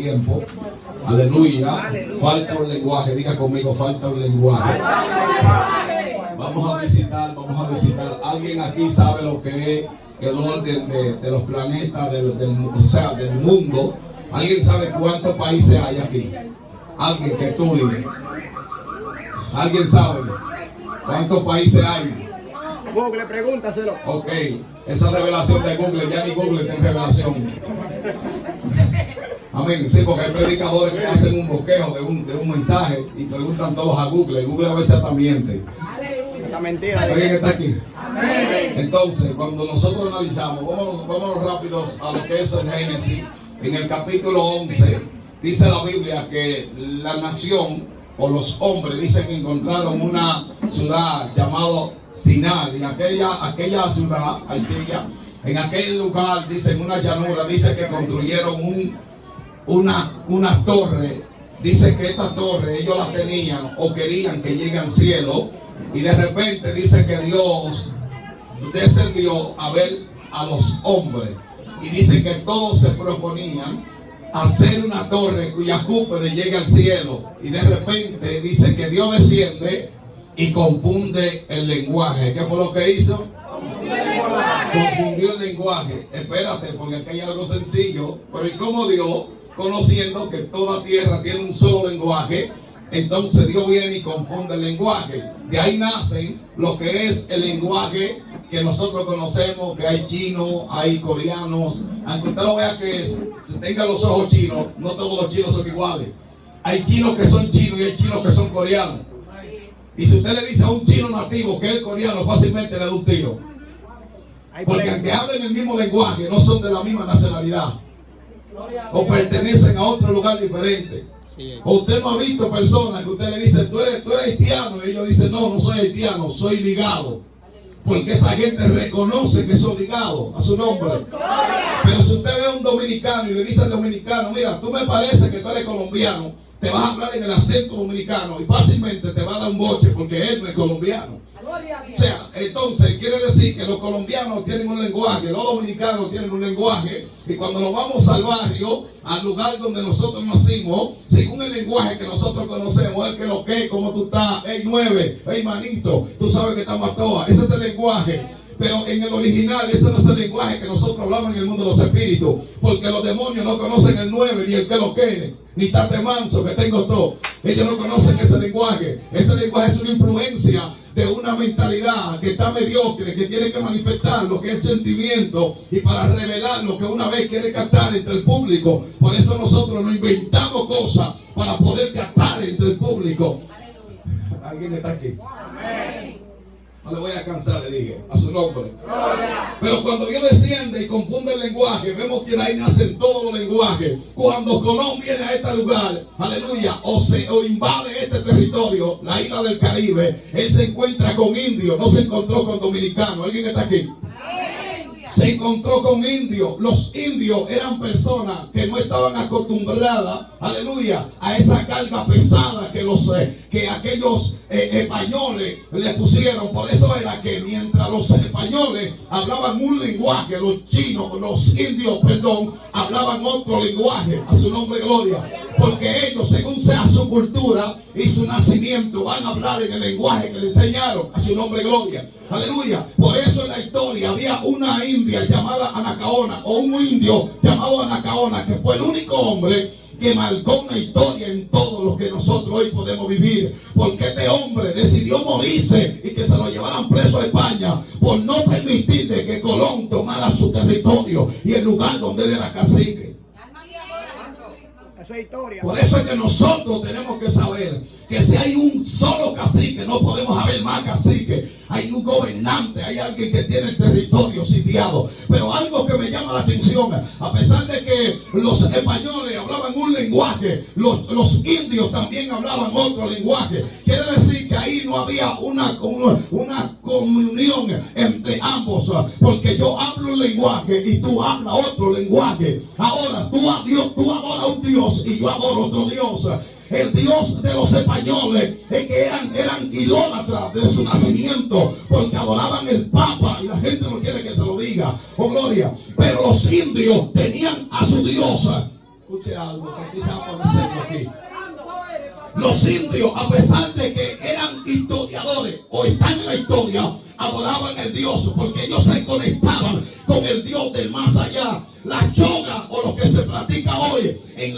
tiempo. Aleluya. Falta un lenguaje. Diga conmigo, falta un lenguaje. Vamos a visitar. ¿Alguien aquí sabe lo que es el orden de los planetas, del mundo? ¿Alguien sabe cuántos países hay aquí? Alguien que estudie. ¿Alguien sabe cuántos países hay? Google, pregúntaselo. Ok, esa revelación de Google, ya ni Google está en revelación. Amén, sí, porque hay predicadores que hacen un bosquejo de un mensaje y preguntan todos a Google, y Google a veces hasta miente. La mentira. ¿Alguien está aquí? Amén. Entonces, cuando nosotros analizamos, vámonos rápidos a lo que es en Génesis, en el capítulo 11, dice la Biblia que la nación o los hombres dicen que encontraron una ciudad llamada Sinar, y aquella ciudad, en aquel lugar, dice, en una llanura, dice que construyeron una torre. Dice que esta torre ellos la tenían o querían que llegue al cielo, y de repente dice que Dios descendió a ver a los hombres, y dice que todos se proponían hacer una torre cuya cúpula llegue al cielo, y de repente dice que Dios desciende y confunde el lenguaje. ¿Qué fue lo que hizo? Confundió el lenguaje. Espérate, porque aquí hay algo sencillo. Pero ¿y cómo Dios, conociendo que toda tierra tiene un solo lenguaje, entonces Dios viene y confunde el lenguaje? De ahí nace lo que es el lenguaje que nosotros conocemos, que hay chinos, hay coreanos. Aunque usted lo vea que tenga los ojos chinos, no todos los chinos son iguales. Hay chinos que son chinos y hay chinos que son coreanos. Y si usted le dice a un chino nativo que es coreano, fácilmente le da un tiro. Porque aunque hablen el mismo lenguaje, no son de la misma nacionalidad, o pertenecen a otro lugar diferente. O usted no ha visto personas que usted le dice, tú eres haitiano, y ellos dicen, no soy haitiano, soy ligado. Porque esa gente reconoce que son ligados a su nombre. Pero si usted ve a un dominicano y le dice al dominicano, mira, tú me parece que tú eres colombiano, te vas a hablar en el acento dominicano y fácilmente te va a dar un boche porque él no es colombiano. O sea, entonces quiere decir que los colombianos tienen un lenguaje, los dominicanos tienen un lenguaje, y cuando nos vamos al barrio, al lugar donde nosotros nacimos, según el lenguaje que nosotros conocemos, el que lo que, cómo tú estás, hey 9, hey manito, tú sabes que estamos a todas, ese es el lenguaje. Pero en el original ese no es el lenguaje que nosotros hablamos en el mundo de los espíritus, porque los demonios no conocen el 9 ni el que lo que, ni tate manso que tengo todo. Ellos no conocen ese lenguaje. Ese lenguaje es una influencia de una mentalidad que está mediocre, que tiene que manifestar lo que es sentimiento y para revelar lo que una vez quiere captar entre el público. Por eso nosotros nos inventamos cosas para poder captar entre el público. ¿Alguien está aquí? Amén. No le voy a cansar, le dije, a su nombre. Pero cuando Dios desciende y confunde el lenguaje, vemos que de ahí nacen todos los lenguajes. Cuando Colón viene a este lugar, aleluya, o invade este territorio, la isla del Caribe, él se encuentra con indios, no se encontró con dominicanos. ¿Alguien está aquí? Se encontró con indios. Los indios eran personas que no estaban acostumbradas, aleluya, a esa carga pesada que aquellos españoles le pusieron. Por eso era que mientras los españoles hablaban un lenguaje, los indios, hablaban otro lenguaje. A su nombre, gloria. Porque ellos, según sea su cultura y su nacimiento, van a hablar en el lenguaje que le enseñaron. A su nombre, gloria. Aleluya. Por eso en la historia había una india llamada Anacaona, o un indio llamado Anacaona, que fue el único hombre que marcó una historia en todo lo que nosotros hoy podemos vivir. Porque este hombre decidió morirse y que se lo llevaran preso a España por no permitir que Colón tomara su territorio y el lugar donde él era cacique. Eso es historia. Por eso es que nosotros tenemos que saber que si hay un solo cacique, no podemos haber más caciques. Hay un gobernante, hay alguien que tiene el territorio sitiado. Pero algo que me llama la atención, a pesar de que los españoles hablaban un lenguaje, los indios también hablaban otro lenguaje. Quiere decir que ahí no había una comunión entre ambos, porque yo hablo un lenguaje y tú hablas otro lenguaje. Ahora tú adoras un Dios y yo adoro otro Dios. El Dios de los españoles es que eran idólatras de su nacimiento, porque adoraban el Papa, y la gente no quiere que se lo diga, oh gloria. Pero los indios tenían a su diosa. escuche algo que quizás puede ser aquí. Los indios, a pesar de que eran historiadores o están en la historia, adoraban al Dios porque ellos se conectaban con el Dios del más allá. La yoga o lo que se practica hoy en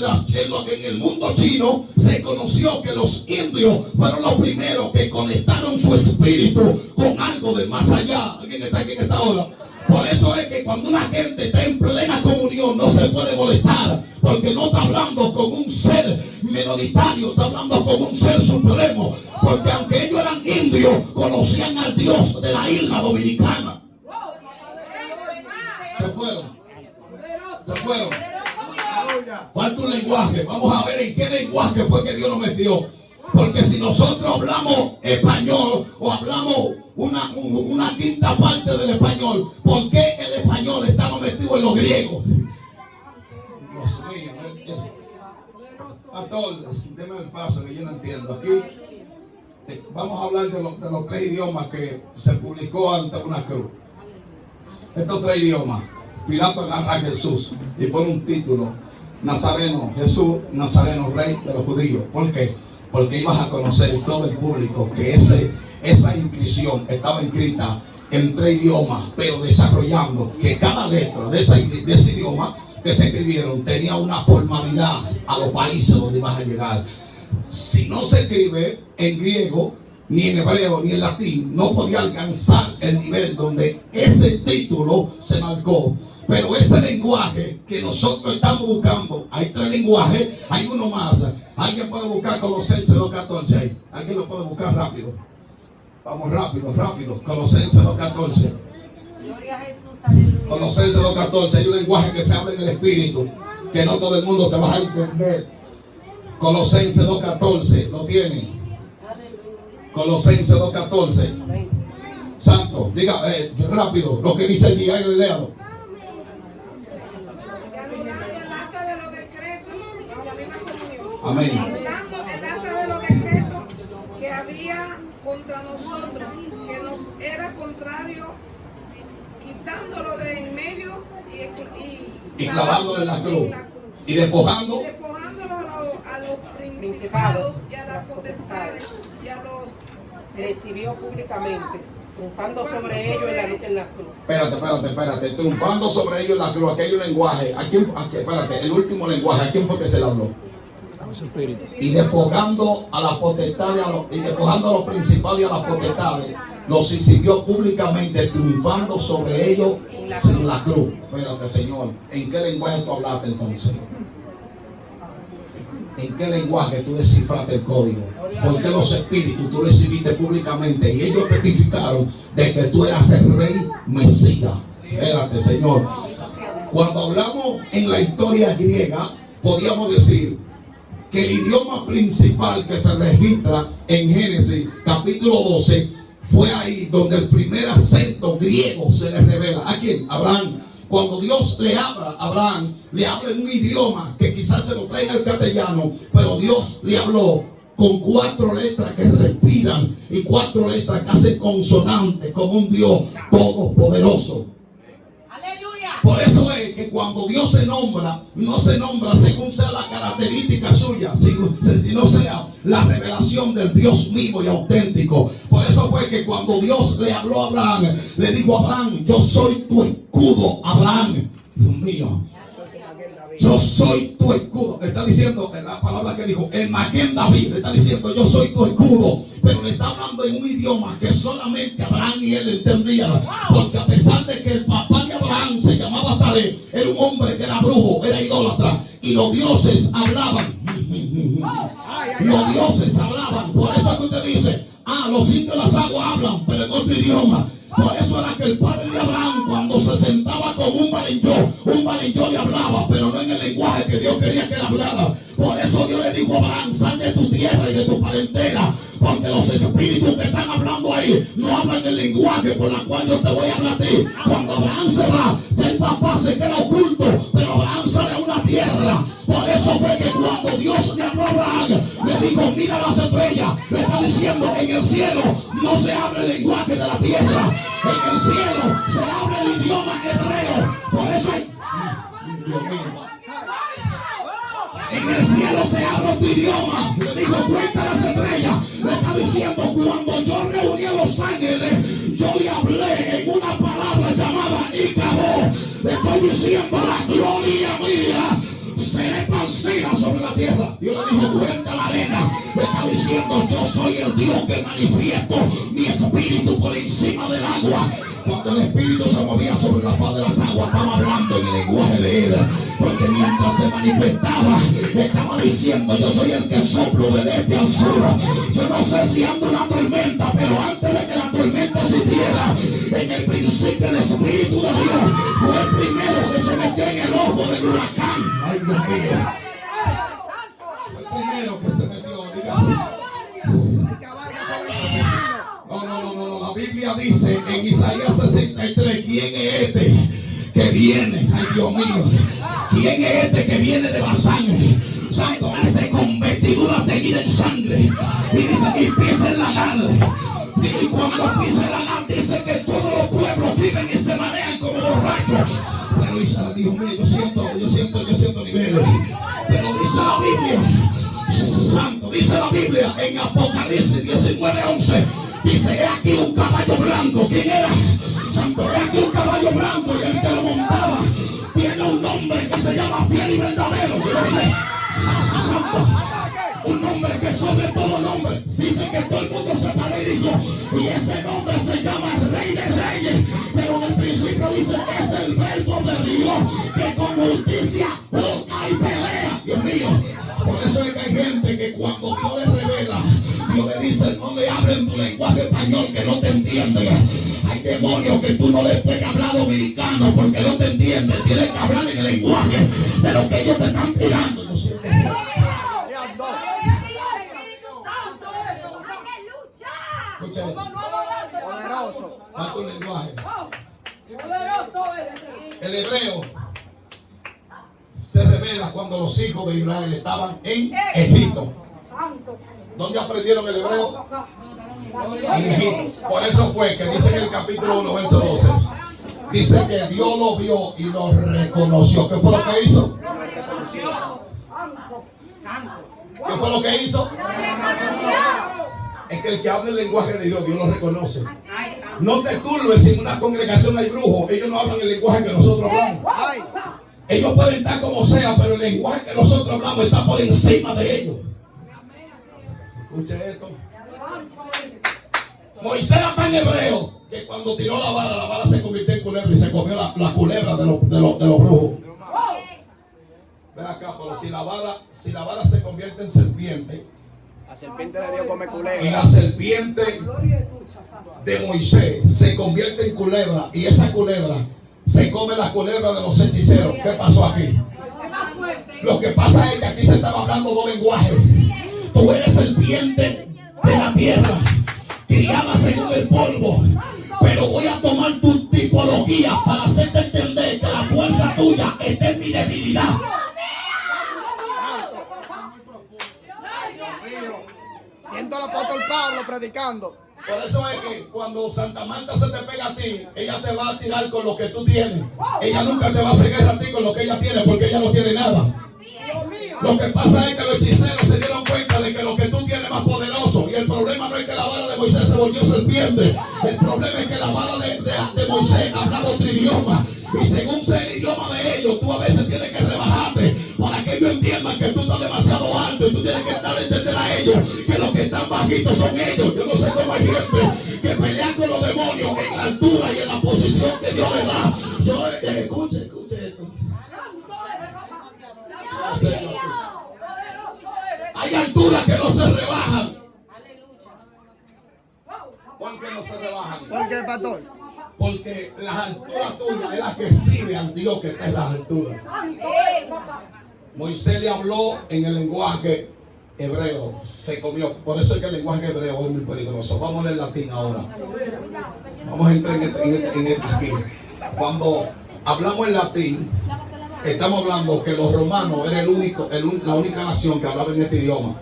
el mundo chino, se conoció que los indios fueron los primeros que conectaron su espíritu con algo del más allá. ¿Alguien está aquí en esta hora? Por eso es que cuando una gente está en plena comunión no se puede molestar, porque no está hablando con un ser minoritario, está hablando con un ser supremo, porque aunque ellos eran indios, conocían al Dios de la isla dominicana. Se fueron. Falta un lenguaje. Vamos a ver en qué lenguaje fue que Dios nos metió. Porque si nosotros hablamos español o hablamos una quinta parte del español, ¿por qué el español estaba metido en lo griego? Dios mío. Pastor, déme el paso que yo no entiendo. Aquí vamos a hablar de los tres idiomas que se publicó ante una cruz. Estos tres idiomas. Pilato agarra a Jesús y pone un título: Nazareno, Jesús Nazareno, rey de los judíos. ¿Por qué? Porque ibas a conocer todo el público que esa inscripción estaba escrita en tres idiomas, pero desarrollando que cada letra de ese idioma que se escribieron tenía una formalidad a los países donde ibas a llegar. Si no se escribe en griego, ni en hebreo, ni en latín, no podía alcanzar el nivel donde ese título se marcó. Pero ese lenguaje que nosotros estamos buscando, hay tres lenguajes, hay uno más. Alguien puede buscar Colosenses 2.14. Alguien lo puede buscar rápido. Vamos rápido. Colosenses 2.14. Gloria a Jesús, aleluya. Colosenses 2.14. Hay un lenguaje que se habla en el espíritu, que no todo el mundo te va a entender. Colosenses 2.14. ¿Lo tienen? Colosenses 2.14. Santo, diga rápido lo que dice el guía y léalo. Amén. Anulando el acta de los decretos que había contra nosotros, que nos era contrario, quitándolo de en medio y clavándolo en la cruz. Y despojándolo a los principados y a las potestades y a los recibió públicamente, triunfando sobre ellos en la cruz. Espérate. Triunfando sobre ellos en la cruz. Aquí hay un lenguaje. Espérate, el último lenguaje. ¿A quién fue que se le habló? Y despojando a las potestades, y despojando a los principados y a las potestades, los exhibió públicamente, triunfando sobre ellos en la cruz. Espérate, Señor, ¿en qué lenguaje tú hablaste entonces? ¿En qué lenguaje tú descifraste el código? Porque los espíritus tú recibiste públicamente y ellos testificaron de que tú eras el rey Mesías. Espérate, Señor. Cuando hablamos en la historia griega, podíamos decir que el idioma principal que se registra en Génesis capítulo 12 fue ahí donde el primer acento griego se le revela. ¿A quién? Abraham. Cuando Dios le habla a Abraham, le habla en un idioma que quizás se lo trae en el castellano, pero Dios le habló con 4 letras que respiran y 4 letras que hacen consonante con un Dios todopoderoso. Por eso es que cuando Dios se nombra, no se nombra según sea la característica suya, sino sea la revelación del Dios vivo y auténtico. Por eso fue que cuando Dios le habló a Abraham, le dijo a Abraham: yo soy tu escudo, Abraham. Dios mío, yo soy tu escudo. Le está diciendo en la palabra que dijo, el Maquén David, le está diciendo: yo soy tu escudo. Pero le está hablando en un idioma que solamente Abraham y él entendían. Porque a pesar de que el papá de Abraham se llamaba Taré, era un hombre que era brujo, era idólatra, y los dioses hablaban. Los dioses hablaban. Por eso es que usted dice: los indios de las aguas hablan, pero en otro idioma. Por eso era que el padre de Abraham, cuando se sentaba con un valenjó le hablaba, pero no en el lenguaje que Dios quería que él hablara. Por eso Dios le dijo a Abraham: sal de tu tierra y de tu parentela, porque los espíritus que están hablando ahí no hablan el lenguaje por el cual yo te voy a hablar a ti. Cuando Abraham se va, ya el papá se queda oculto, pero Abraham sale a una tierra. Por eso fue que cuando Dios le habló a Abraham, le dijo: mira las estrellas. Le está diciendo: en el cielo no se habla el lenguaje de la tierra, en el cielo se habla el idioma hebreo. Por eso hay... Dios mío. el cielo se abre tu idioma. Le dijo, cuenta las estrellas. Le está diciendo, cuando yo reuní a los ángeles, yo le hablé en una palabra llamada Icabod. Le estoy diciendo, la gloria mía será esparcida sobre la tierra. Dios le dijo, cuenta la arena. Le está diciendo, yo soy el Dios que manifiesto mi espíritu por encima del agua. Cuando el espíritu se movía sobre la faz de las aguas, estaba hablando en el lenguaje de él, porque mientras se manifestaba, estaba diciendo, yo soy el que soplo del este al sur. Yo no sé si ando una tormenta, pero antes de que la tormenta existiera, en el principio el espíritu de Dios fue el primero que se metió en el ojo del huracán. Ay, Dios mío. Fue el primero que se metió, digamos. No. La Biblia dice en Isaías 63, ¿quién es este que viene? Ay, Dios mío. ¿Quién es este que viene de Basán? Santo, dice con vestidura teñida en sangre. Y dice, y pisa en la lagar. Y cuando pisa en la lagar, dice que todos los pueblos viven y se manejan como borrachos. Pero Dios mío, yo siento niveles. Pero dice la Biblia, santo, dice la Biblia en Apocalipsis 19:11. Dice, he aquí un caballo blanco. ¿Quién era? Santo, he aquí un caballo blanco y el que lo montaba tiene un nombre que se llama fiel y verdadero. Yo no sé. Santo, un nombre que sobre todo nombre. Dice que todo el mundo se para y dijo, y ese nombre se llama Rey de Reyes. Pero en el principio dice, es el verbo de Dios que con justicia busca y pelea. Dios mío. Por eso es que hay gente que cuando Dios le revela, Dios le dice, no le hablen tu lenguaje español que no te entienden. Hay demonios que tú no les puedes hablar dominicano porque no te entienden. Tienes que hablar en el lenguaje de lo que ellos te están tirando. Yo siento Poderoso. ¿Cuánto lenguaje? El hebreo se revela cuando los hijos de Israel estaban en Egipto. ¿Dónde aprendieron el hebreo? En Egipto. Por eso fue que dice en el capítulo 1, verso 12. Dice que Dios lo vio y lo reconoció. ¿Qué fue lo que hizo? ¿Qué fue lo que hizo? Es que el que habla el lenguaje de Dios, Dios lo reconoce. No te turbes si en una congregación hay brujos. Ellos no hablan el lenguaje que nosotros hablamos. Ellos pueden estar como sea, pero el lenguaje que nosotros hablamos está por encima de ellos. Escuche esto. Moisés era tan hebreo que cuando tiró la vara se convirtió en culebra y se comió la culebra de los brujos. Ve acá, pero si la vara se convierte en serpiente, La serpiente de Dios come culebra. y la serpiente de Moisés se convierte en culebra, y esa culebra se come la culebra de los hechiceros. ¿Qué pasó aquí? Lo que pasa es que aquí se estaba hablando dos lenguajes. Tú eres serpiente de la tierra, criada según el polvo, pero voy a tomar tu tipología para hacerte entender que la fuerza tuya está en mi debilidad. Siento al apóstol Pablo predicando. Por eso es que cuando Santa Marta se te pega a ti, ella te va a tirar con lo que tú tienes. Ella nunca te va a hacer guerra a ti con lo que ella tiene, porque ella no tiene nada. Lo que pasa es que los hechiceros se dieron cuenta de que lo que tú tienes es más poderoso. Y el problema no es que la vara de Moisés se volvió serpiente. El problema es que la vara de Moisés hablaba otro idioma. Y según sea el idioma de ellos, tú a veces tienes que rebajarte para que ellos entiendan que tú estás demasiado alto. Y tú tienes que estar a entender a ellos que los que están bajitos son ellos. Yo no sé cómo hay gente que pelea con los demonios en la altura y en la posición que Dios le da. Escuche esto. Hay alturas que no se rebajan. ¿Por qué no se rebajan? ¿Por qué, pastor? Porque las alturas tuyas es la que sirve al Dios que está en las alturas. Moisés le habló en el lenguaje hebreo, se comió. Por eso es que el lenguaje hebreo es muy peligroso. Vamos a leer latín ahora. Vamos a entrar en este aquí. Cuando hablamos en latín, estamos hablando que los romanos eran la única nación que hablaba en este idioma.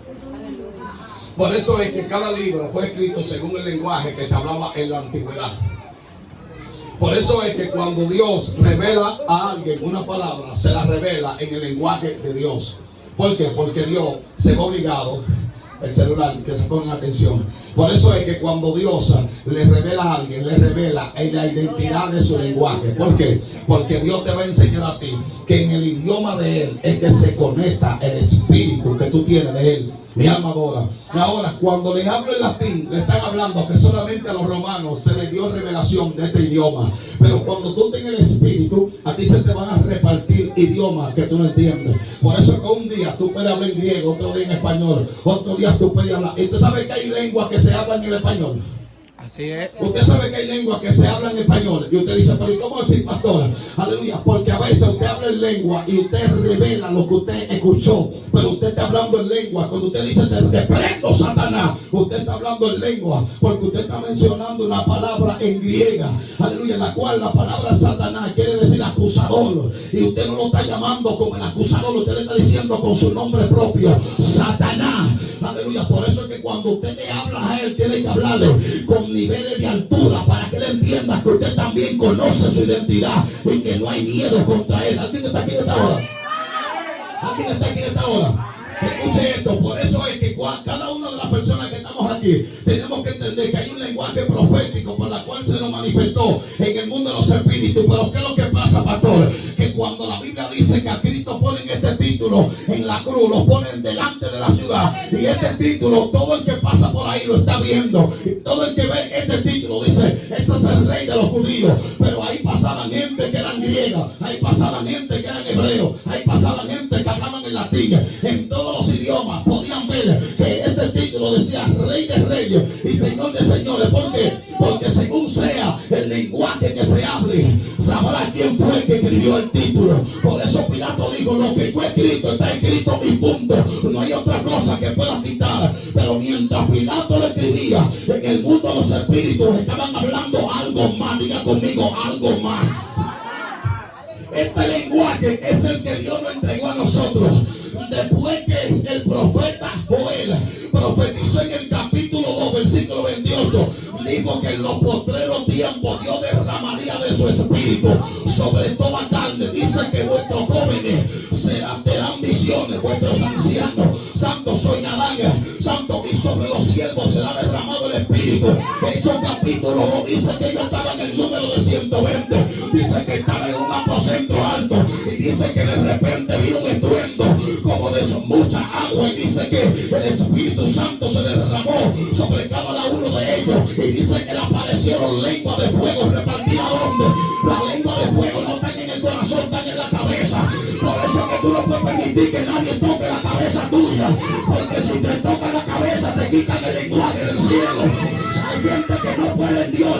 Por eso es que cada libro fue escrito según el lenguaje que se hablaba en la antigüedad. Por eso es que cuando Dios revela a alguien una palabra, se la revela en el lenguaje de Dios. ¿Por qué? Porque Dios se ve obligado. El celular, que se pongan atención. Por eso es que cuando Dios le revela a alguien, le revela en la identidad de su lenguaje. ¿Por qué? Porque Dios te va a enseñar a ti que en el idioma de Él es que se conecta el espíritu que tú tienes de Él. Mi alma adora. Ahora, cuando le hablo en latín, le están hablando que solamente a los romanos se les dio revelación de este idioma. Pero cuando tú tengas el espíritu, a ti se te van a repartir idiomas que tú no entiendes. Por eso que un día tú puedes hablar en griego, otro día en español, otro día tú puedes hablar. ¿Y tú sabes que hay lenguas que se hablan en español? Así es. Usted sabe que hay lenguas que se hablan en español. Y usted dice, pero ¿y cómo decir, pastora? Aleluya. Porque a veces usted habla en lengua y usted revela lo que usted escuchó. Pero usted está hablando en lengua. Cuando usted dice, te reprendo, Satanás, usted está hablando en lengua. Porque usted está mencionando una palabra en griega. Aleluya. En la cual la palabra Satanás quiere decir acusador. Y usted no lo está llamando como el acusador. Usted le está diciendo con su nombre propio, Satanás. Aleluya. Por eso es que cuando usted le habla a él, tiene que hablarle con niveles de altura para que él entienda que usted también conoce su identidad y que no hay miedo contra él. ¿Alguien está aquí en esta hora? ¿Alguien está aquí en esta hora? Escuche esto, por eso es que cada una de las personas que estamos aquí tenemos que entender que hay un lenguaje profético por la cual se nos manifestó en el mundo de los espíritus. Pero ¿qué es lo que pasa, pastor? Que cuando la Biblia dice que a Cristo ponen este título en la cruz, lo ponen delante de la ciudad, y este título todo el que pasa por ahí lo está viendo, y todo el que ve este título dice, ese es el rey de los judíos. Pero ahí pasaban gente que eran griegas, ahí pasaban gente que eran hebreos, ahí pasaban gente que hablaban en latín, en todos los idiomas podían ver que este título decía Rey de Reyes y Señor de Señores. ¿Por qué? Porque según sea el lenguaje que se hable, sabrá quién fue el que escribió el título. Por eso Pilato dijo, lo que fue escrito está escrito y punto. No hay otra cosa que pueda quitar. Pero mientras Pilato lo escribía, en el mundo de los espíritus estaban hablando algo más. Diga conmigo, algo más. Este lenguaje es el que Dios nos entregó a nosotros. Después que el profeta Joel profetizó en el capítulo 2, versículo 28, dijo que en los postreros tiempos Dios derramaría de su espíritu sobre toda carne. Dice que vuestros jóvenes tendrán visiones, vuestros ancianos, santos soñarán, santos, y sobre los siervos será derramado el espíritu. Hechos capítulo 2 dice que ellos estaban en el número de 120. Dice que estaban en un aposento alto y dice que de repente vino un estruendo como de mucha agua, y dice que el Espíritu Santo se derramó sobre cada uno de ellos, y dice que le aparecieron lenguas de fuego repartidas. ¿Dónde? La lengua de fuego no está en el corazón, está en la cabeza. Por eso que tú no puedes permitir que nadie toque la cabeza tuya, porque si te toca la cabeza te quitan el lenguaje del cielo. Hay gente que no puede en Dios,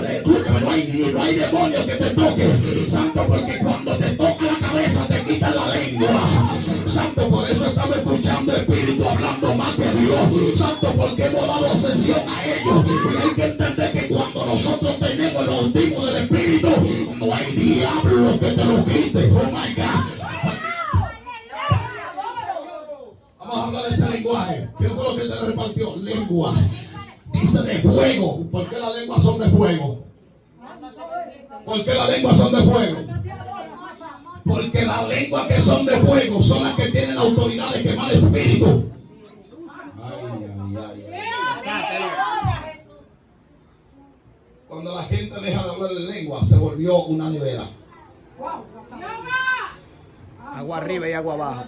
no hay demonio que te toque, santo, porque cuando te toca la cabeza te quita la lengua, santo. Por eso estamos escuchando espíritu hablando más que Dios, santo, porque hemos dado sesión a ellos. Y hay que entender que cuando nosotros tenemos el bautismo del espíritu, no hay diablo que te lo quite. Oh my God. Vamos a hablar de ese lenguaje. ¿Qué fue lo que se le repartió? Lengua. Dice de fuego. ¿Por qué las lenguas son de fuego? ¿Por qué las lenguas son de fuego? Porque las lenguas que son de fuego son las que tienen la autoridad de quemar el espíritu. Cuando la gente deja de hablar en lengua, se volvió una nevera. Agua arriba y agua abajo.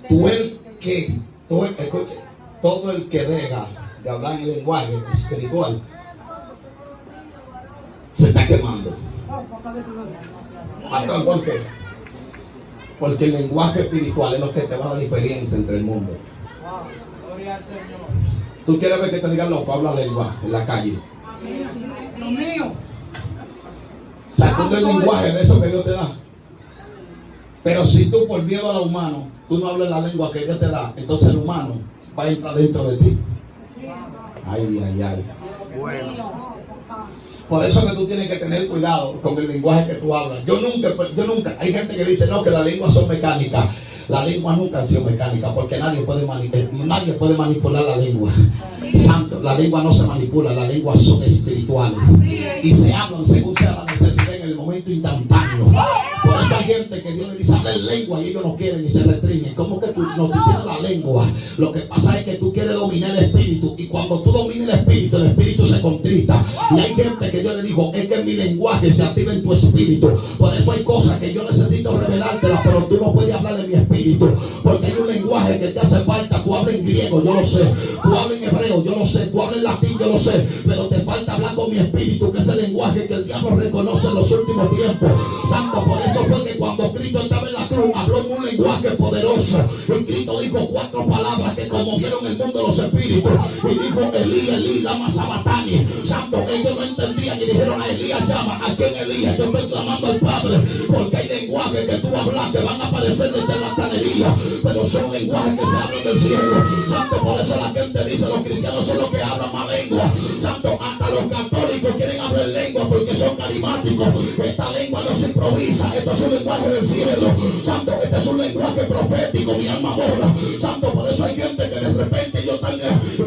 Todo el que deja de hablar en lenguaje espiritual se está quemando. ¿Por qué? Porque el lenguaje espiritual es lo que te va a dar diferencia entre el mundo. Tú quieres ver que te digan loco, habla lengua en la calle. Lo mío. Sacude el lenguaje de eso que Dios te da. Pero si tú por miedo a lo humano, tú no hablas la lengua que Dios te da, entonces el humano va a entrar dentro de ti. Ay. Bueno. Por eso que tú tienes que tener cuidado con el lenguaje que tú hablas. Yo nunca, hay gente que dice no, que las lenguas son mecánicas. Las lenguas nunca han sido mecánicas, porque nadie puede manipular la lengua. Santo, la lengua no se manipula, las lenguas son espirituales. Y se hablan según sea la necesidad en el momento instantáneo. Por eso hay gente que Dios le dice habla en lengua y ellos no quieren y se restringen. ¿Cómo que tú no tienes la lengua? Lo que pasa es que tú quieres dominar el espíritu, y cuando tú dominas el espíritu se contrista. Y hay gente que Dios le dijo, es que mi lenguaje se activa en tu espíritu. Por eso hay cosas que yo necesito revelártelas, pero tú no puedes hablar en mi espíritu, porque hay un lenguaje que te hace falta. Tú hablas en griego, yo lo sé. Tú hablas en hebreo, yo lo sé. Tú hablas en latín, yo lo sé. Pero te falta hablar con mi espíritu, que es el lenguaje que el diablo reconoce en los últimos tiempos. Santo, por eso fue que cuando Cristo estaba en la cruz, habló en un lenguaje poderoso. Y Cristo dijo 4 palabras que conmovieron el mundo de los espíritus. Y dijo, Elí, Elí, lama sabatani. Santo, ellos no entendían y dijeron a Elías, llama. ¿A quién Elías? Yo estoy clamando al Padre, porque hay lenguajes que tú hablas que van a aparecer de charlatanería, pero son lenguajes que se hablan del cielo. Santo, por eso la gente dice, los cristianos son los que hablan más lengua. Santo, hasta los católicos quieren hablar lengua porque son carismáticos. Esta lengua no se improvisa, esto es un lenguaje del cielo. Santo, este es un lenguaje profético, mi alma adora. Santo, por eso hay gente que de repente yo tan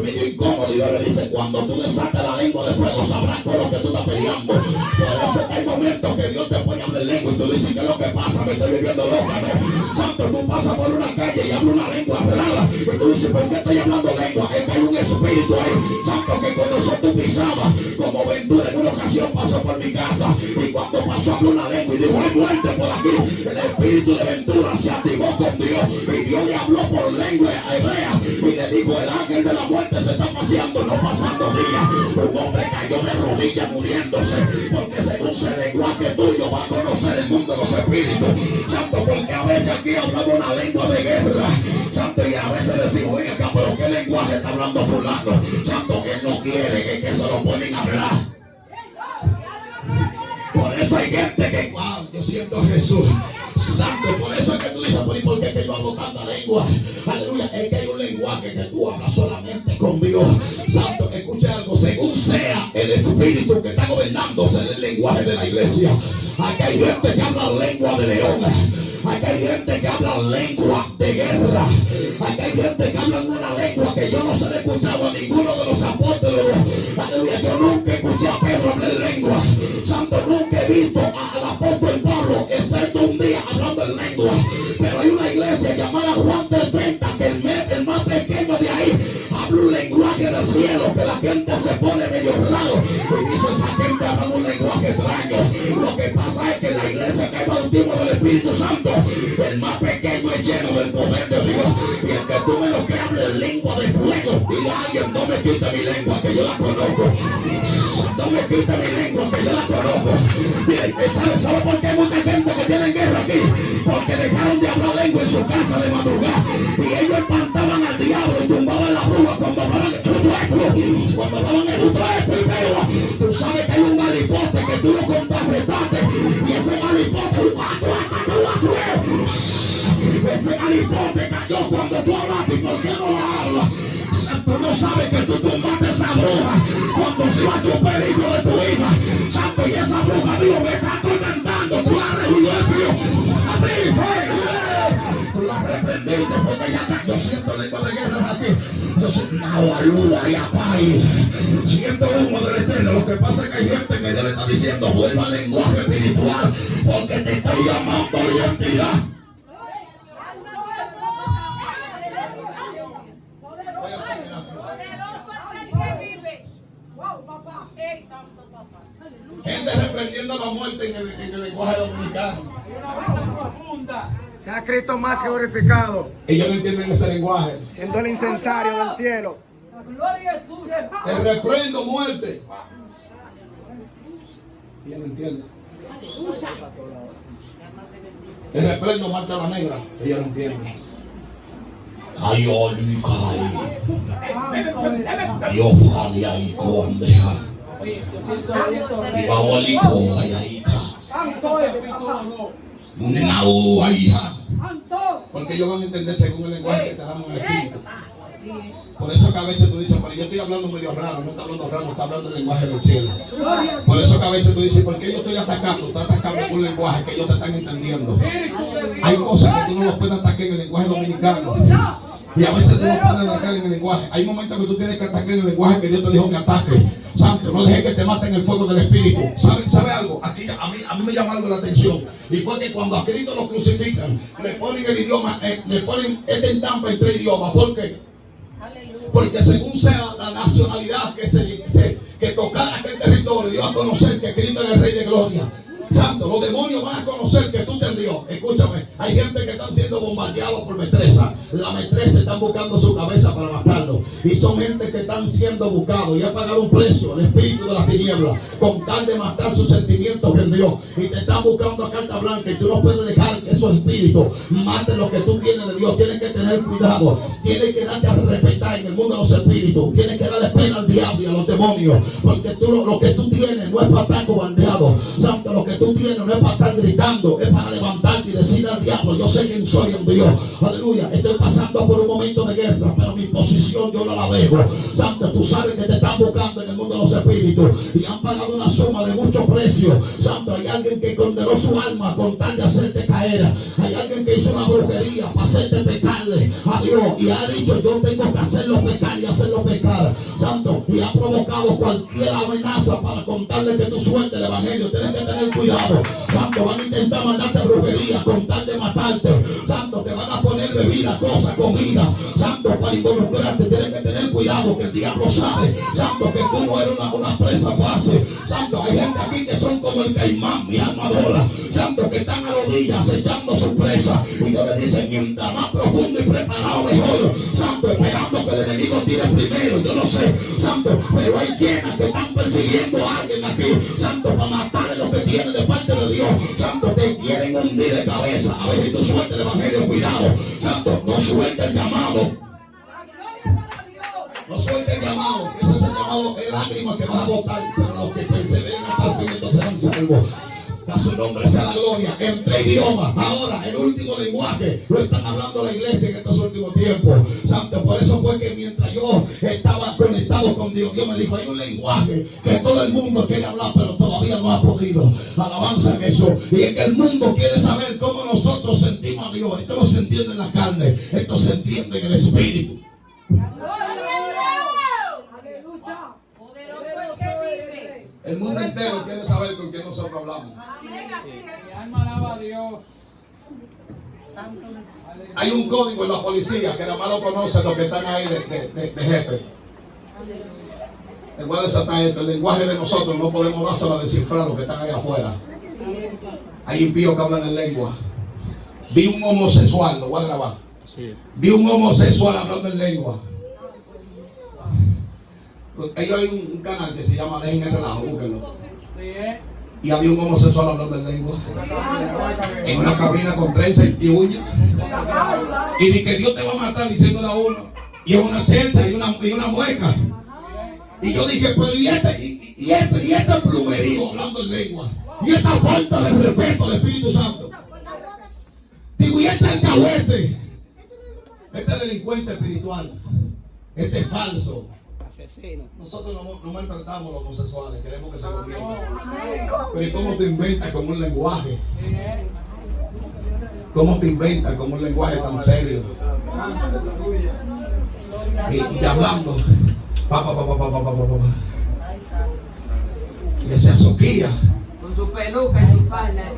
medio incómodo, y Dios le dice, cuando tú desates la lengua de fuego sabrás con lo que tú estás peleando. Por eso hay momentos que Dios te pone a hablar lengua y tú dices, ¿qué es lo que pasa? Me estoy viviendo loca, ¿no? Santo, tú pasas por una calle y hablas una lengua rara y tú dices, ¿por qué estoy hablando lengua? Es que hay un espíritu ahí. Santo, que cuando eso tú pisabas, como Ventura en una ocasión pasó por mi casa, y cuando pasó habló una lengua y dijo, hay muerte por aquí. El espíritu de Ventura se activó con Dios, y Dios le habló por lengua hebrea y le dijo, el ángel de la muerte se está paseando, no pasando días. Un hombre cayó de rodillas muriéndose, porque según ese lenguaje tuyo va a conocer el mundo de los espíritus. Santo, porque a veces aquí hablamos una lengua de guerra. Santo, y a veces decimos, ven acá, pero ¿qué lenguaje está hablando fulano? Santo, que él no quiere que se lo ponen a hablar. Por eso hay gente que, wow, yo siento a Jesús. Santo, por eso es que tú dices, ¿por qué es que yo hablo tanta lengua? Aleluya, es que hay un lenguaje que tú hablas solamente con Dios. Santo, escucha algo, según sea el espíritu que está gobernándose en el lenguaje de la iglesia. Aquí hay gente que habla lengua de león. Aquí hay gente que habla lengua de guerra. Aquí hay gente que habla una lengua que yo no se le he escuchado a ninguno de los apóstoles. Aleluya, yo nunca escuché a Pedro hablar lengua. Santo, nunca he visto al apóstol Pablo, excepto un día hablando en lengua. Pero hay una iglesia llamada Juan del 30, que el más pequeño de ahí habla un lenguaje del cielo, que la gente se pone medio raro y dice, esa gente habla un lenguaje extraño. Lo que pasa es que en la iglesia que hay bautismo del Espíritu Santo, el más pequeño es lleno del poder de Dios, y el que tú me lo que hable en lengua de fuego, dile a alguien, no me quite mi lengua, que yo la conozco. No me quite mi lengua, que yo la conozco. Miren, ¿sabe por qué hay mucha gente que tiene guerra aquí? Porque dejaron de hablar lengua en su casa de madrugada, y ellos espantaban al diablo y tumbaban la bruja cuando hablaban el trueco, cuando hablaban el trueco y veo. Tú sabes que hay un alipote que tú lo contrarrestaste, y ese alipote, ese alipote cayó cuando tú hablaste. ¿Y por qué no la hablas? Tú no sabes que tú tumbaste esa bruja cuando se va a chupar el hijo de tu hija. Santo, y esa bruja Dios me está atormentando. Tú la reprendiste, a mí, tú la reprendiste porque ya está. Yo siento lengua de guerra aquí. Yo siento una y acá y siento humo del eterno. Lo que pasa es que hay gente que Dios le está diciendo, vuelva al lenguaje espiritual, porque te estoy llamando a la identidad. Gente reprendiendo la muerte en el lenguaje dominicano. Sea Cristo más que glorificado. Ellos no entienden ese lenguaje. Siendo el incensario del cielo. Te reprendo muerte. Ellos no entienden. Te reprendo Marta la negra. Ellos no entienden. Ay, Olicay. Dios, Jalia y Condeja. Y Baualico, Ayaika. Porque ellos van a entender según el lenguaje que te damos en el espíritu. Por eso que a veces tú dices, pero yo estoy hablando medio raro. No está hablando raro, está hablando el lenguaje del cielo. Por eso que a veces tú dices, ¿por qué yo estoy atacando? Tú estás atacando un lenguaje que ellos te están entendiendo. Hay cosas que tú no los puedes atacar en el lenguaje dominicano, y a veces tú no puedes atacar en el lenguaje. Hay momentos que tú tienes que atacar en el lenguaje que Dios te dijo que ataque. Santo, no dejes que te maten el fuego del Espíritu. ¿Sabe algo? Aquí a mí me llama algo la atención. Y fue que cuando a Cristo lo crucifican, le ponen el idioma, le ponen este estampa en 3 idiomas. ¿Por qué? Porque según sea la nacionalidad que tocara aquel territorio, dio a conocer que Cristo era el Rey de Gloria. Santo, los demonios van a conocer que tú te envió. Escúchame, hay gente que están siendo bombardeados por metresa. La metresa están buscando su cabeza para matarlo. Y son gente que están siendo buscados y ha pagado un precio, el espíritu de las tinieblas, con tal de matar sus sentimientos en Dios. Y te están buscando a carta blanca y tú no puedes dejar que esos espíritus maten lo que tú tienes de Dios. Tienes que tener cuidado. Tienes que darte a respetar en el mundo de los espíritus. Tienes que darle pena al diablo y a los demonios. Porque tú, lo que tú tienes no es para estar cobardeado. Santo, lo que tú tienes no es para estar gritando, es para levantarte y decir al diablo: yo sé quién soy en Dios. Aleluya. Estoy pasando por un momento de guerra, pero mi posición yo no la dejo. Santo, tú sabes que te están buscando en el mundo de los espíritus y han pagado una suma de mucho precio. Santo, hay alguien que condenó su alma con tal de hacerte caer. Hay alguien que hizo una brujería para hacerte pecarle a Dios y ha dicho: yo tengo que hacerlo pecar y hacerlo pecar. Santo, y ha provocado cualquier amenaza para contarle que tú sueltes el evangelio. Tienes que tener cuidado. Santo, van a intentar mandarte brujería con tal de matarte. Santo, te van a poner bebida, cosa, comida. Santo, para involucrarte. Tienes que tener cuidado, que el diablo sabe. Santo, que tú no eres una presa fácil. Santo, hay gente aquí que son como el caimán, mi alma adora. Santo, que están a rodillas echando su presa. Y Dios le dice: mientras más profundo y preparado, mejor. Santo, esperando que el enemigo tire primero. Yo no sé, Santo, pero hay quienes que están persiguiendo a alguien aquí. Santo, para matarle lo que tiene de parte de Dios. Santo, te quieren hundir de cabeza. A ver si tú sueltas el evangelio. Cuidado. Santo, no suelta el llamado. No suelta el llamado. Que ese es el llamado de lágrimas que vas a botar. Pero los que perseveren hasta el fin, entonces serán salvos. A su nombre sea la gloria. En 3 idiomas. Ahora, el último lenguaje lo están hablando la iglesia en estos últimos tiempos. Santo, por eso fue que mientras yo estaba conectado con Dios, Dios me dijo: hay un lenguaje que todo el mundo quiere hablar, pero todavía no ha podido. Alabanza en eso. Y es que el mundo quiere saber cómo nosotros sentimos a Dios. Esto no se entiende en la carne, esto se entiende en el espíritu. El mundo entero quiere saber con quién nosotros hablamos. Mi alma alaba a Dios. Hay un código en la policía que nada más lo conocen los que están ahí de jefe. Te voy a desatar esto: el lenguaje de nosotros no podemos dárselo a descifrar los que están ahí afuera. Hay impíos que hablan en lengua. Vi un homosexual, lo voy a grabar. Vi un homosexual hablando en lengua. Ellos hay un canal que se llama Dejen el Relajo, búsquenlo. Y había un homosexual hablando en lengua en una cabina con trenza y uñas. Y ni que Dios te va a matar diciéndole a uno. Y es una chelcha y una mueca. Y yo dije: pero y este plumerío hablando en lengua. Y esta falta de respeto al Espíritu Santo. Digo, y este alcahuete. Este delincuente espiritual. Este falso. Nosotros no maltratamos a los homosexuales, queremos que se gobiernen. Pero ¿y cómo te inventas con un lenguaje? ¿Cómo te inventas con un lenguaje tan serio? Y hablando. Y se azoquía. Con su peluca y su falda.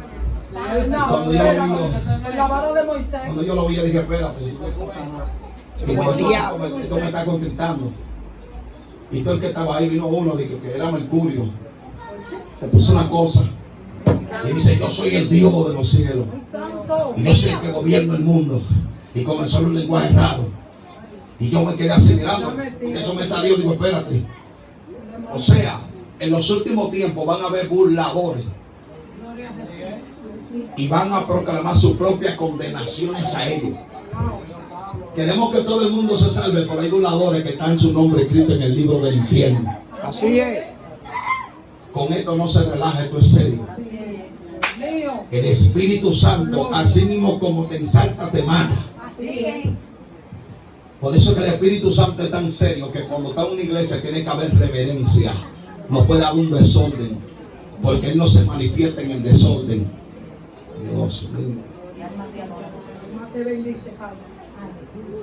Cuando yo lo vi, yo dije: espérate. Y cuando esto me está contristando. Y todo el que estaba ahí, vino uno, dijo que era Mercurio. Se puso una cosa y dice: yo soy el Dios de los cielos y yo soy el que gobierna el mundo. Y comenzó un lenguaje raro y yo me quedé así mirando. Eso me salió. Digo: espérate. O sea, en los últimos tiempos van a haber burladores y van a proclamar sus propias condenaciones a ellos. Queremos que todo el mundo se salve, pero hay burladores que están su nombre escrito en el libro del infierno. Así es. Con esto no se relaja, esto es serio. El Espíritu Santo, así mismo como te ensalta, te mata. Por eso es que el Espíritu Santo es tan serio que cuando está en una iglesia tiene que haber reverencia. No puede haber un desorden, porque Él no se manifiesta en el desorden. Dios mío.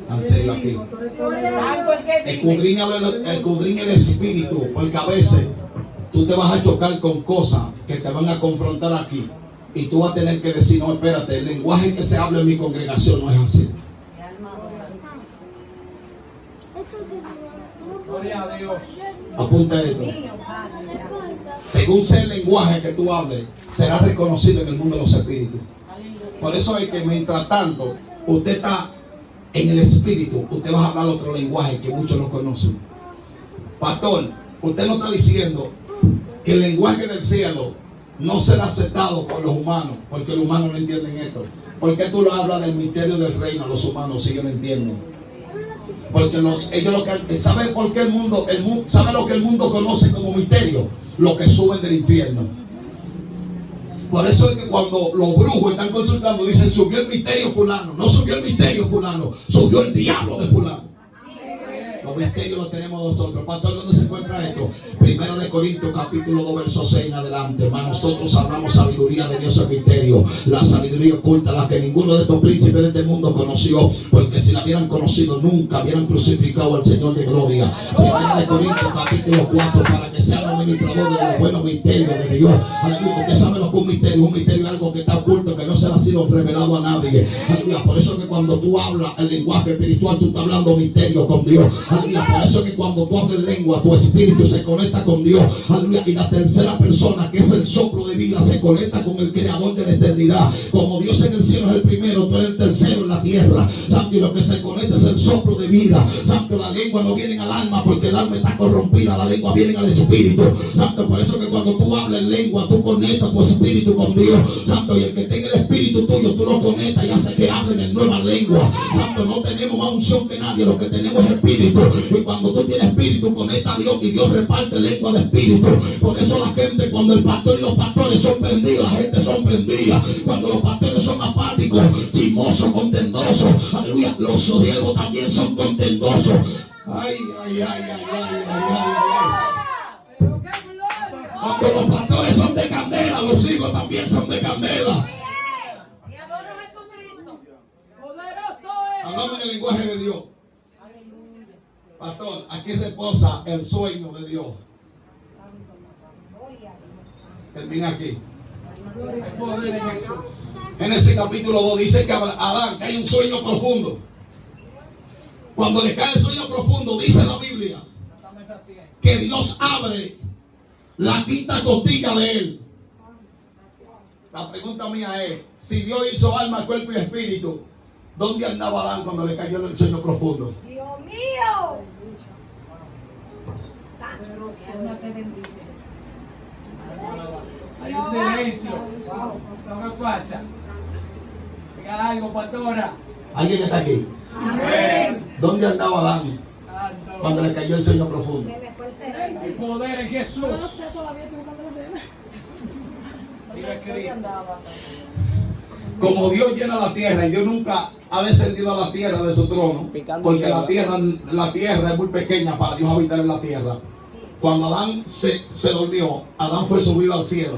Tan serio aquí. Santo el que vive. Escudriña el espíritu, porque a veces tú te vas a chocar con cosas que te van a confrontar aquí. Y tú vas a tener que decir, no, espérate, el lenguaje que se habla en mi congregación no es así. Gloria a Dios. Apunta esto. Según sea el lenguaje que tú hables, será reconocido en el mundo de los espíritus. Por eso es que mientras tanto usted está en el espíritu, usted va a hablar otro lenguaje que muchos no conocen. Pastor, usted no está diciendo que el lenguaje del cielo no será aceptado por los humanos, porque los humanos no entienden esto. ¿Por qué tú lo hablas del misterio del reino a los humanos si ellos no entienden? Porque ellos lo que ¿saben por qué el mundo sabe lo que el mundo conoce como misterio? Lo que suben del infierno. Por eso es que cuando los brujos están consultando, dicen, subió el misterio fulano. No subió el misterio fulano, subió el diablo de fulano. Los misterios los tenemos nosotros. Pastor, ¿dónde se encuentra esto? Primero de Corintios capítulo 2 verso 6 en adelante. Hermano, nosotros hablamos sabiduría de Dios en misterio. La sabiduría oculta, la que ninguno de estos príncipes de este mundo conoció. Porque si la hubieran conocido, nunca hubieran crucificado al Señor de gloria. Primero de Corintios capítulo 4, para que sean administradores de los buenos misterios de Dios. Aleluya. Usted sabe lo que es un misterio es algo que está oculto, que no se le ha sido revelado a nadie. Aleluya. Por eso que cuando tú hablas el lenguaje espiritual, tú estás hablando misterio con Dios. Aleluya. Por eso que cuando tú hablas lengua, tu espíritu se conecta con Dios. Aleluya. Y la tercera persona, que es el soplo de vida, se conecta con el creador de la eternidad. Como Dios en el cielo es el primero, tú eres el tercero en la tierra. Santo, y lo que se conecta es el soplo de vida. Santo, la lengua no viene al alma porque el alma está corrompida. La lengua viene al espíritu. Santo, por eso que cuando tú hablas en lengua, tú conectas tu espíritu con Dios. Santo, y el que tenga el espíritu tuyo, tú lo conectas y hace que hablen en nueva lengua. Santo, no tenemos más unción que nadie, lo que tenemos es espíritu. Y cuando tú tienes espíritu, conecta a Dios y Dios reparte lengua de espíritu. Por eso la gente, cuando el pastor y los pastores son prendidos, la gente son prendida. Cuando los pastores son apáticos, chismosos, contendosos, aleluya, los siervos también son contendosos. Ay, ay, ay, ay, ay, ay, ay. Cuando los pastores son de candela, los hijos también son de candela. Hablamos en el lenguaje de Dios. Pastor, aquí reposa el sueño de Dios. Termina aquí. El poder de Jesús. Génesis capítulo 2 dice que Adán, que hay un sueño profundo. Cuando le cae el sueño profundo, dice la Biblia que Dios abre la quinta costilla de él. La pregunta mía es, si Dios hizo alma, cuerpo y espíritu, ¿dónde andaba Adán cuando le cayó el sueño profundo? Dios mío. Hay un silencio. ¿Qué pasa? Diga algo, pastora. ¿Alguien está aquí? Amén. ¿Dónde andaba Adán cuando le cayó el sueño profundo? El poder en Jesús. Diga Cristo. Como Dios llena la tierra y Dios nunca ha descendido a la tierra de su trono, porque la tierra es muy pequeña para Dios habitar en la tierra. Cuando Adán se durmió, Adán fue subido al cielo.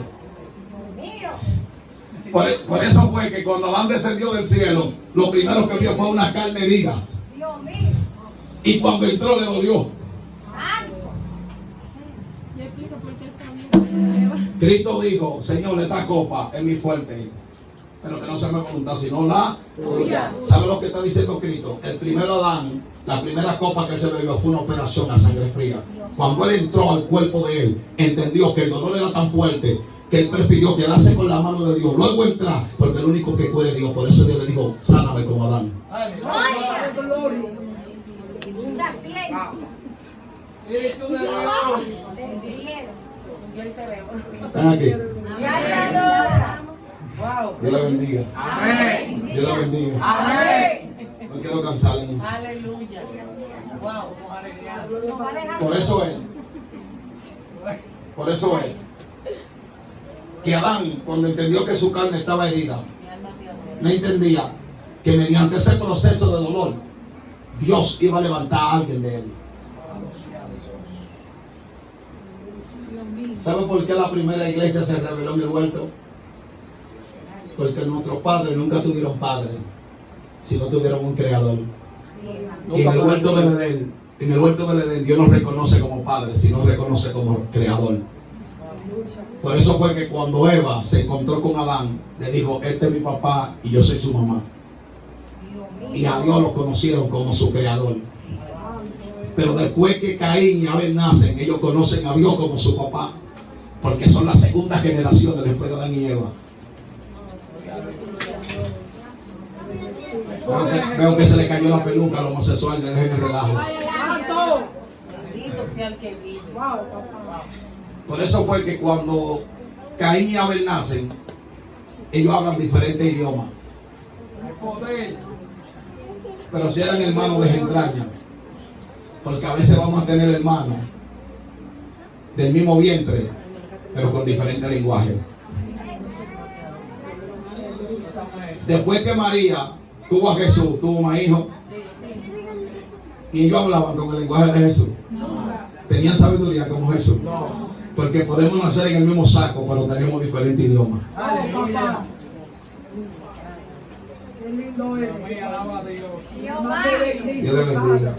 Por eso fue que cuando Adán descendió del cielo, lo primero que vio fue una carne viva. Y cuando entró le dolió. Cristo dijo, Señor, esta copa es mi fuerte, pero que no sea mi voluntad, sino la tuya. ¿Sabe lo que está diciendo Cristo? El primero Adán, la primera copa que él se bebió fue una operación a sangre fría. Cuando él entró al cuerpo de él, entendió que el dolor era tan fuerte que él prefirió quedarse con la mano de Dios. Luego entrar, porque el único que puede es Dios. Por eso Dios le dijo, sáname como Adán. Espíritu de Dios. Ven aquí. Wow. Dios le bendiga. Amén. Dios le bendiga. Amén. No quiero cansarle mucho. Aleluya. Wow. Por eso es que Adán, cuando entendió que su carne estaba herida, no entendía que mediante ese proceso de dolor, Dios iba a levantar a alguien de él. ¿Sabe por qué la primera iglesia se reveló en el huerto? Porque nuestros padres nunca tuvieron padre, sino tuvieron un creador. Y en el huerto del Edén, Dios no reconoce como padre, sino reconoce como creador. Por eso fue que cuando Eva se encontró con Adán, le dijo, este es mi papá y yo soy su mamá. Y a Dios lo conocieron como su creador. Pero después que Caín y Abel nacen, ellos conocen a Dios como su papá, porque son las segundas generaciones después de Adán y Eva. Veo que se le cayó la peluca al homosexual, le dejen el relajo. Bendito sea el que vive. Por eso fue que cuando Caín y Abel nacen, ellos hablan diferentes idiomas. Pero si eran hermanos de entraña, porque a veces vamos a tener hermanos del mismo vientre, pero con diferente lenguaje. Después que María tuvo a Jesús, tuvo más hijos, y ellos hablaban con el lenguaje de Jesús. Tenían sabiduría como Jesús. Porque podemos nacer en el mismo saco, pero tenemos diferentes idiomas. Dios le bendiga.